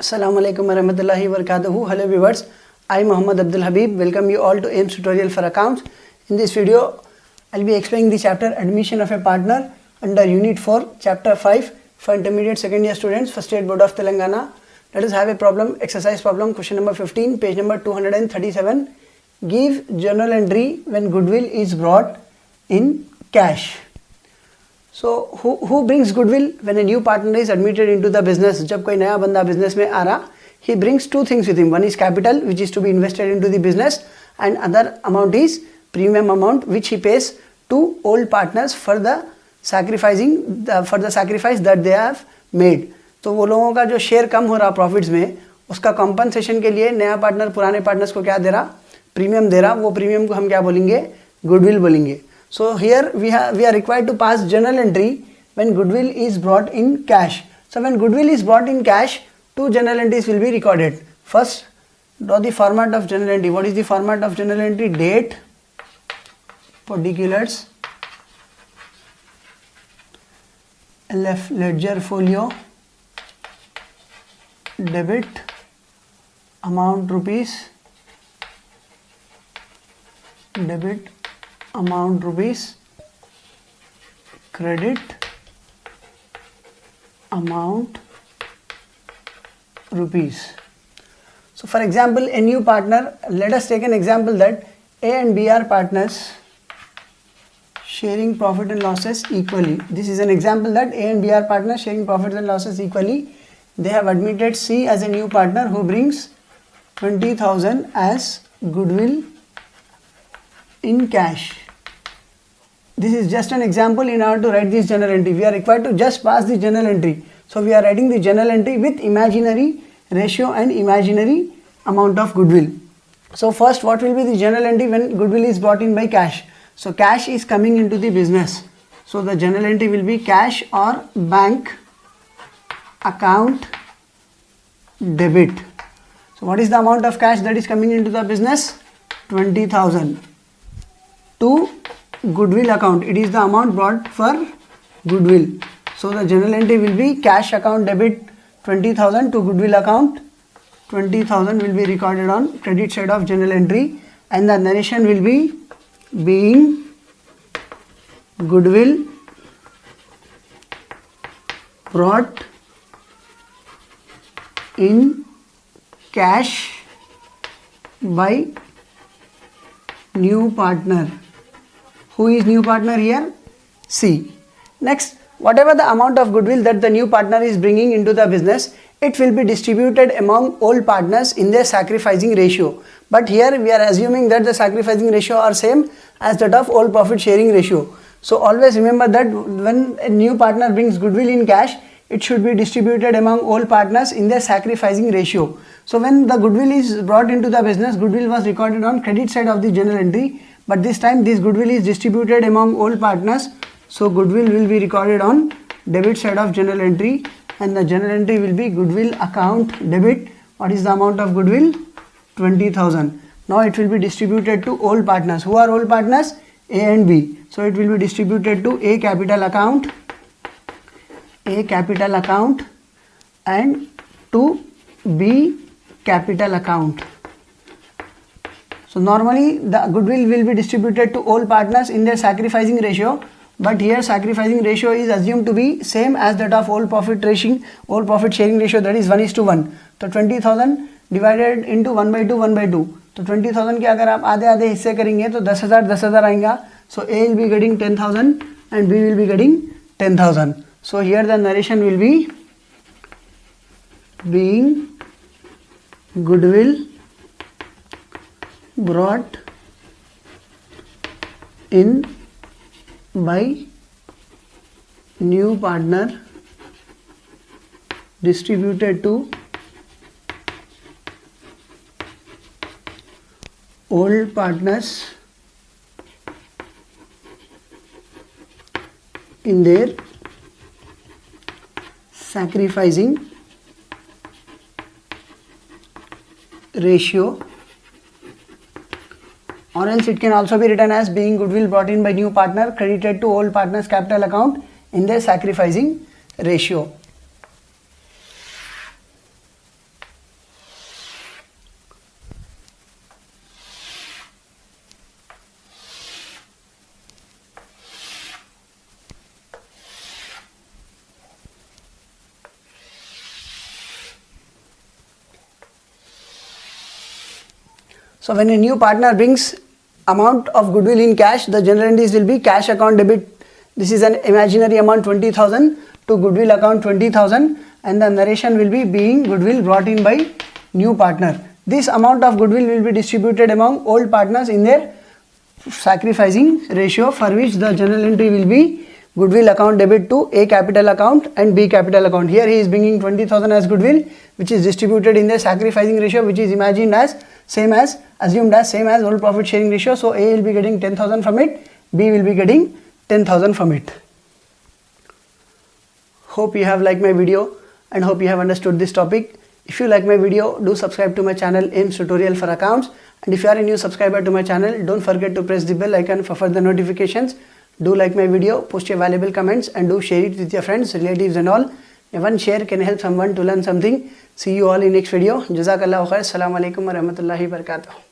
Assalamualaikum warahmatullahi wabarakatuh. Hello viewers, I am Muhammad Abdul Habib. Welcome you all to AIMS tutorial for accounts. In this video, I'll be explaining the chapter admission of a partner under Unit 4, Chapter 5 for intermediate second year students for State Board of Telangana. Let us have a problem, exercise problem, question number 15, page number 237. Give journal entry when goodwill is brought in cash. So who brings goodwill when a new partner is admitted into the business? जब कोई नया बंदा business में आ रहा, he brings two things with him. One is capital, which is to be invested into the business, and other amount is premium amount, which he pays to old partners for the sacrifice that they have made. तो वो लोगों का जो share कम हो रहा profits में, उसका compensation के लिए नया पार्टनर पुराने पार्टनर्स को क्या दे रहा? प्रीमियम दे रहा. वो प्रीमियम को हम क्या बोलेंगे? गुडविल बोलेंगे. So here we are required to pass journal entry when goodwill is brought in cash. So when goodwill is brought in cash, two journal entries will be recorded. First, draw the format of journal entry. What is the format of journal entry? Date, particulars, left ledger folio, debit, amount rupees, debit, amount rupees, credit, amount rupees. So for example, a new partner, let us take an example that A and B are partners sharing profit and losses equally. This is an example that A and B are partners sharing profits and losses equally. They have admitted C as a new partner who brings 20,000 as goodwill in cash. This is just an example. In order to write this journal entry, we are required to just pass the journal entry. So we are writing the journal entry with imaginary ratio and imaginary amount of goodwill. So first, what will be the journal entry when goodwill is brought in by cash? So cash is coming into the business. So the journal entry will be cash or bank account debit. So what is the amount of cash that is coming into the business? 20,000. To goodwill account, it is the amount brought for goodwill. So the journal entry will be cash account debit 20,000 to goodwill account. 20,000 will be recorded on credit side of journal entry, and the narration will be being goodwill brought in cash by new partner. Who is new partner here? C. Next, whatever the amount of goodwill that the new partner is bringing into the business, it will be distributed among old partners in their sacrificing ratio. But here we are assuming that the sacrificing ratio are same as that of old profit sharing ratio. So always remember that when a new partner brings goodwill in cash, it should be distributed among all partners in their sacrificing ratio. So when the goodwill is brought into the business, goodwill was recorded on credit side of the journal entry, but this time this goodwill is distributed among all partners. So goodwill will be recorded on debit side of journal entry, and the journal entry will be goodwill account debit. What is the amount of goodwill? 20,000. Now it will be distributed to all partners. Who are all partners? A and B. So it will be distributed to A capital account, and to B capital account. So normally the goodwill will be distributed to all partners in their sacrificing ratio, but here sacrificing ratio is assumed to be same as that of all profit sharing ratio, that is 1:1. So 20,000 divided into 1/2. तो 20,000 के अगर आप आधे आधे हिस्से करेंगे तो 10,000 आएगा. So A will be getting 10,000 and B will be getting 10,000. So here the narration will be being goodwill brought in by new partner distributed to old partners in their sacrificing ratio, or else it can also be written as being goodwill brought in by new partner credited to old partners capital account in their sacrificing ratio. So when a new partner brings amount of goodwill in cash, the general entries will be cash account debit. This is an imaginary amount 20,000 to goodwill account 20,000, and the narration will be being goodwill brought in by new partner. This amount of goodwill will be distributed among old partners in their sacrificing ratio, for which the journal entry will be goodwill account debit to A capital account and B capital account. Here he is bringing 20,000 as goodwill, which is distributed in the sacrificing ratio, which is imagined as assumed as same as old profit sharing ratio. So A will be getting 10,000 from it, B will be getting 10,000 from it. Hope you have liked my video and hope you have understood this topic. If you like my video, do subscribe to my channel AIMS Tutorial for Accounts, and if you are a new subscriber to my channel, don't forget to press the bell icon for further notifications. Do like my video, post your valuable comments, and do share it with your friends, relatives and all. One share can help someone to learn something. See you all in next video. Jazakallahu khair. Assalamu alaikum wa rahmatullahi wa barakatuh.